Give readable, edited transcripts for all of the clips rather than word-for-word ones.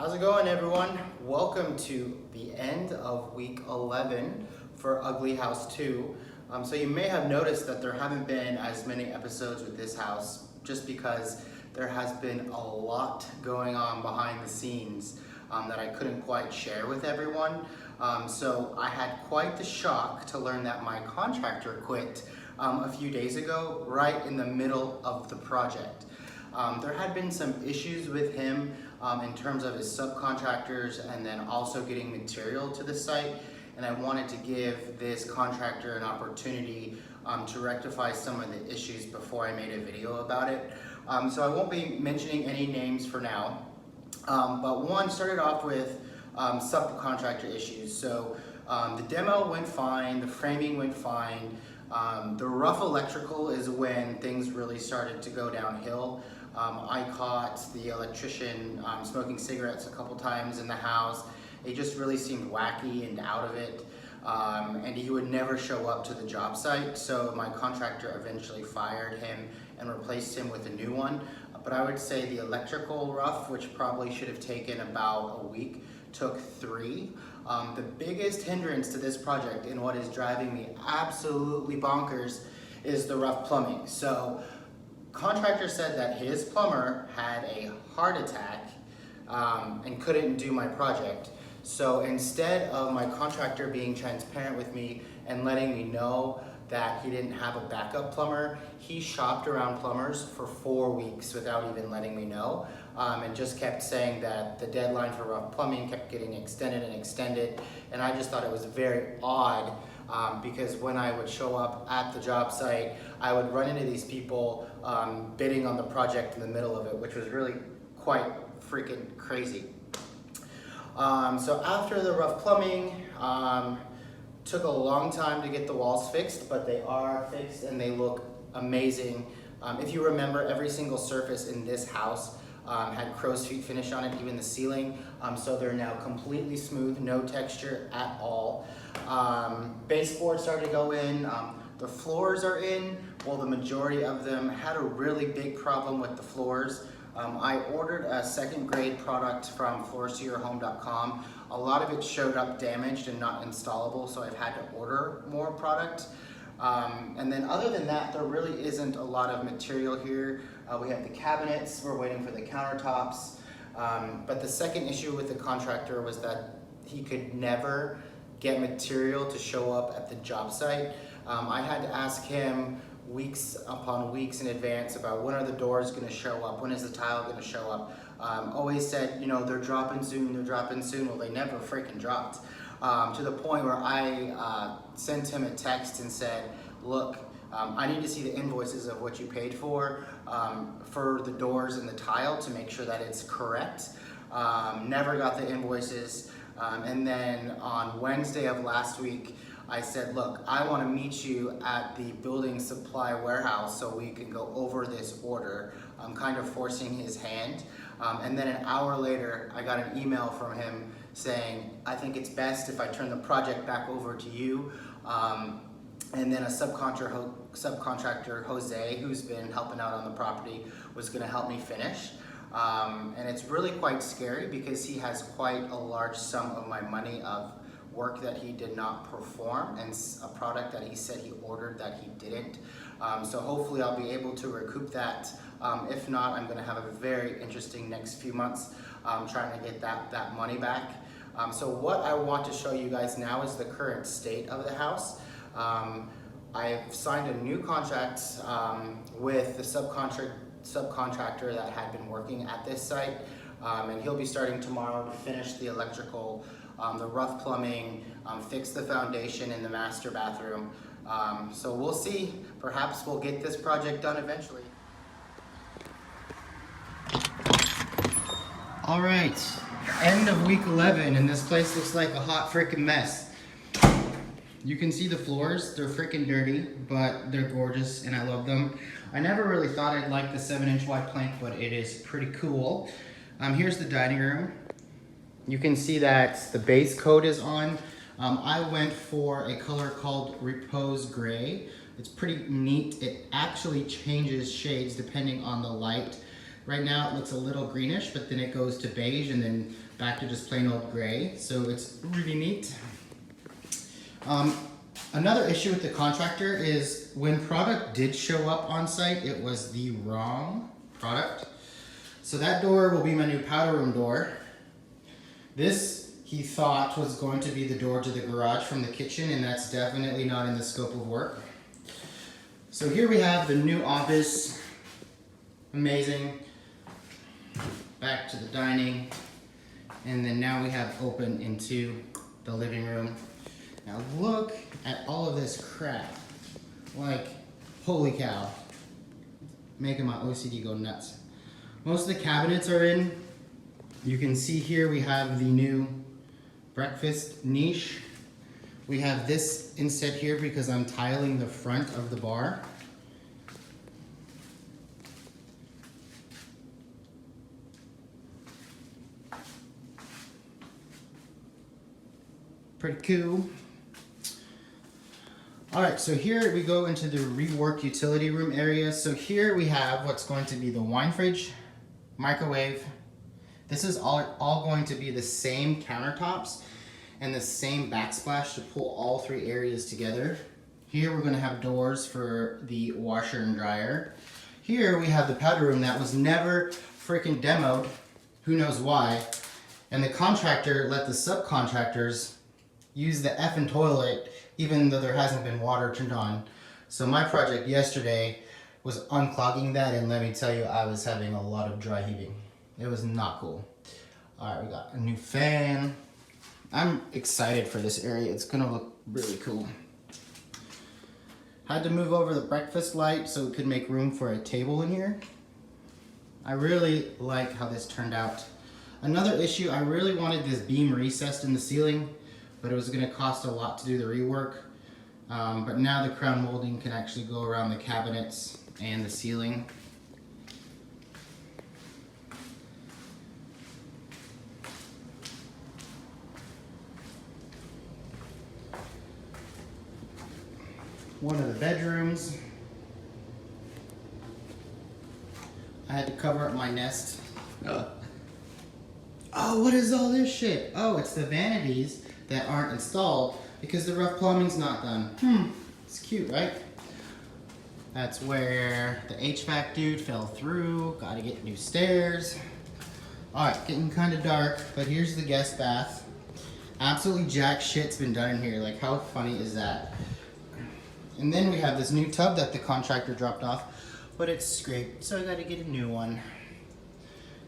How's it going, everyone? Welcome to the end of week 11 for Ugly House 2. So you may have noticed that there haven't been as many episodes with this house just because there has been a lot going on behind the scenes that I couldn't quite share with everyone. So I had quite the shock to learn that my contractor quit a few days ago, right in the middle of the project. There had been some issues with him in terms of his subcontractors and then also getting material to the site, and I wanted to give this contractor an opportunity to rectify some of the issues before I made a video about it. So I won't be mentioning any names for now, but one started off with subcontractor issues. So the demo went fine, the framing went fine. The rough electrical is when things really started to go downhill. I caught the electrician smoking cigarettes a couple times in the house. It just really seemed wacky and out of it. And he would never show up to the job site, so my contractor eventually fired him and replaced him with a new one. But I would say the electrical rough, which probably should have taken about a week, took 3. The biggest hindrance to this project and what is driving me absolutely bonkers is the rough plumbing. So contractor said that his plumber had a heart attack and couldn't do my project. So instead of my contractor being transparent with me and letting me know that he didn't have a backup plumber, he shopped around plumbers for 4 weeks without even letting me know, and just kept saying that the deadline for rough plumbing kept getting extended and extended. And I just thought it was very odd because when I would show up at the job site, I would run into these people bidding on the project in the middle of it, which was really quite freaking crazy. So after the rough plumbing, took a long time to get the walls fixed, but they are fixed and they look amazing. If you remember, every single surface in this house had crow's feet finish on it, even the ceiling. So they're now completely smooth, no texture at all. Baseboards started to go in. The floors are in. Well, the majority of them had a really big problem with the floors. I ordered a second grade product from floorstoyourhome.com. A lot of it showed up damaged and not installable, so I've had to order more product. And then other than that, there really isn't a lot of material here. We have the cabinets, we're waiting for the countertops. But the second issue with the contractor was that he could never get material to show up at the job site. I had to ask him weeks upon weeks in advance about when are the doors going to show up, when is the tile going to show up. Always said, you know, they're dropping soon, they're dropping soon. Well, they never freaking dropped. To the point where I sent him a text and said, look, I need to see the invoices of what you paid for the doors and the tile to make sure that it's correct. Never got the invoices. And then on Wednesday of last week, I said, look, I want to meet you at the building supply warehouse so we can go over this order. I'm kind of forcing his hand. And then an hour later, I got an email from him saying, I think it's best if I turn the project back over to you. And then a subcontractor, Jose, who's been helping out on the property, was going to help me finish. And it's really quite scary because he has quite a large sum of my money of work that he did not perform and a product that he said he ordered that he didn't. So hopefully I'll be able to recoup that. If not, I'm going to have a very interesting next few months trying to get that money back. So what I want to show you guys now is the current state of the house. I've signed a new contract with the subcontractor that had been working at this site, and he'll be starting tomorrow to finish the electrical, the rough plumbing, fix the foundation in the master bathroom. So we'll see. Perhaps we'll get this project done eventually. All right, end of week 11, and this place looks like a hot freaking mess. You can see the floors, they're freaking dirty, but they're gorgeous and I love them. I never really thought I'd like the 7-inch wide plank, but it is pretty cool. Here's the dining room. You can see that the base coat is on. I went for a color called Repose Gray. It's pretty neat. It actually changes shades depending on the light. Right now it looks a little greenish, but then it goes to beige and then back to just plain old gray. So it's really neat. Another issue with the contractor is when product did show up on site, it was the wrong product. So that door will be my new powder room door. This he thought was going to be the door to the garage from the kitchen, and that's definitely not in the scope of work. So here we have the new office. Amazing. Back to the dining. And then now we have open into the living room. Now look at all of this crap. Like, holy cow. Making my OCD go nuts. Most of the cabinets are in. You can see here we have the new breakfast niche. We have this inset here because I'm tiling the front of the bar. Pretty cool. All right, so here we go into the rework utility room area. So here we have what's going to be the wine fridge, microwave. This is all going to be the same countertops and the same backsplash to pull all three areas together. Here we're gonna have doors for the washer and dryer. Here we have the powder room that was never freaking demoed, who knows why. And the contractor let the subcontractors use the effing toilet even though there hasn't been water turned on. So my project yesterday was unclogging that, and let me tell you, I was having a lot of dry heaving. It was not cool. All right, we got a new fan. I'm excited for this area. It's gonna look really cool. Had to move over the breakfast light so it could make room for a table in here. I really like how this turned out. Another issue, I really wanted this beam recessed in the ceiling, but it was gonna cost a lot to do the rework. But now the crown molding can actually go around the cabinets and the ceiling. One of the bedrooms. I had to cover up my nest. Oh, what is all this shit? Oh, it's the vanities that aren't installed because the rough plumbing's not done. It's cute, right? That's where the HVAC dude fell through. Gotta get new stairs. All right, getting kind of dark, but here's the guest bath. Absolutely jack shit's been done in here. Like, how funny is that? And then we have this new tub that the contractor dropped off, but it's scraped, so I gotta get a new one.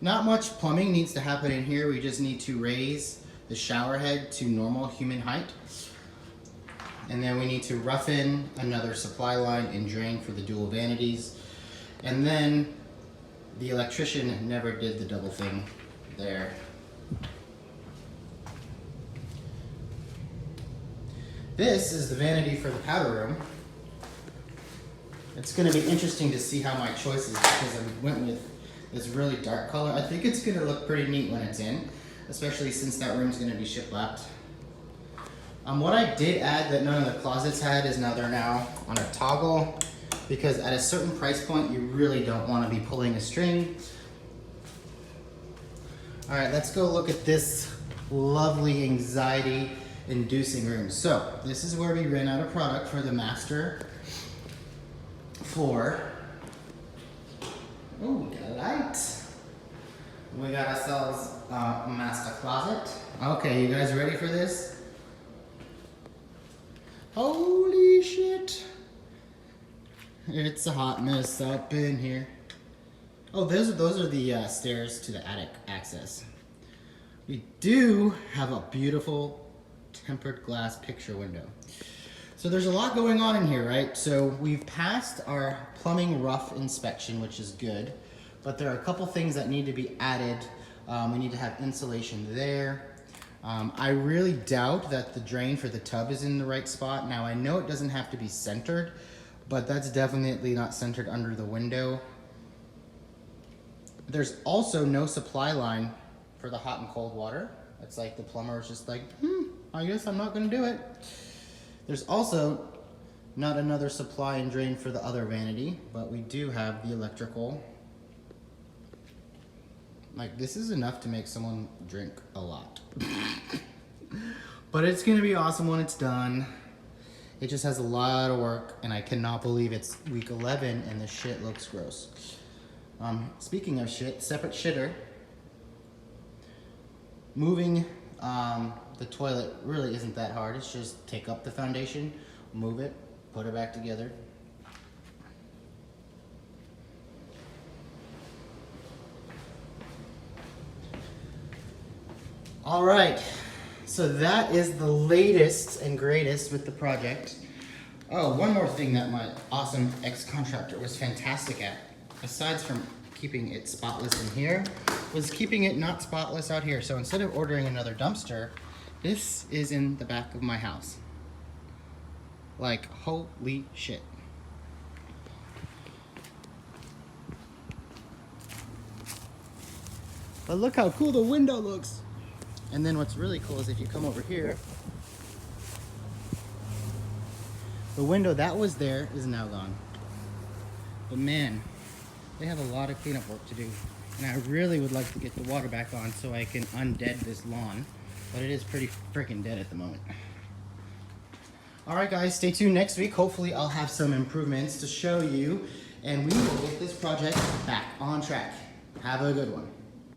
Not much plumbing needs to happen in here. We just need to raise the shower head to normal human height. And then we need to rough in another supply line and drain for the dual vanities. And then the electrician never did the double thing there. This is the vanity for the powder room. It's gonna be interesting to see how my choices, because I went with this really dark color. I think it's gonna look pretty neat when it's in, especially since that room's gonna be shiplapped. What I did add that none of the closets had is now they're now on a toggle, because at a certain price point, you really don't wanna be pulling a string. All right, let's go look at this lovely anxiety-inducing room. So this is where we ran out of product for the master floor. Ooh, we got a light. We got ourselves a master closet. Okay, you guys ready for this? Holy shit. It's a hot mess up in here. Oh, those are the stairs to the attic access. We do have a beautiful tempered glass picture window. So there's a lot going on in here, right? So we've passed our plumbing rough inspection, which is good, but there are a couple things that need to be added. We need to have insulation there. I really doubt that the drain for the tub is in the right spot. Now I know it doesn't have to be centered, but that's definitely not centered under the window. There's also no supply line for the hot and cold water. It's like the plumber was just like, I guess I'm not gonna do it. There's also not another supply and drain for the other vanity, but we do have the electrical. Like, this is enough to make someone drink a lot. But it's gonna be awesome when it's done. It just has a lot of work, and I cannot believe it's week 11 and the shit looks gross. Speaking of shit, separate shitter. Moving the toilet really isn't that hard. It's just take up the foundation, move it, put it back together. All right, so that is the latest and greatest with the project. Oh, one more thing that my awesome ex-contractor was fantastic at, besides from keeping it spotless in here, was keeping it not spotless out here. So instead of ordering another dumpster, this is in the back of my house. Like, holy shit. But look how cool the window looks. And then what's really cool is if you come over here, the window that was there is now gone. But man, they have a lot of cleanup work to do. And I really would like to get the water back on so I can undead this lawn. But it is pretty freaking dead at the moment. Alright guys, stay tuned next week. Hopefully I'll have some improvements to show you. And we will get this project back on track. Have a good one.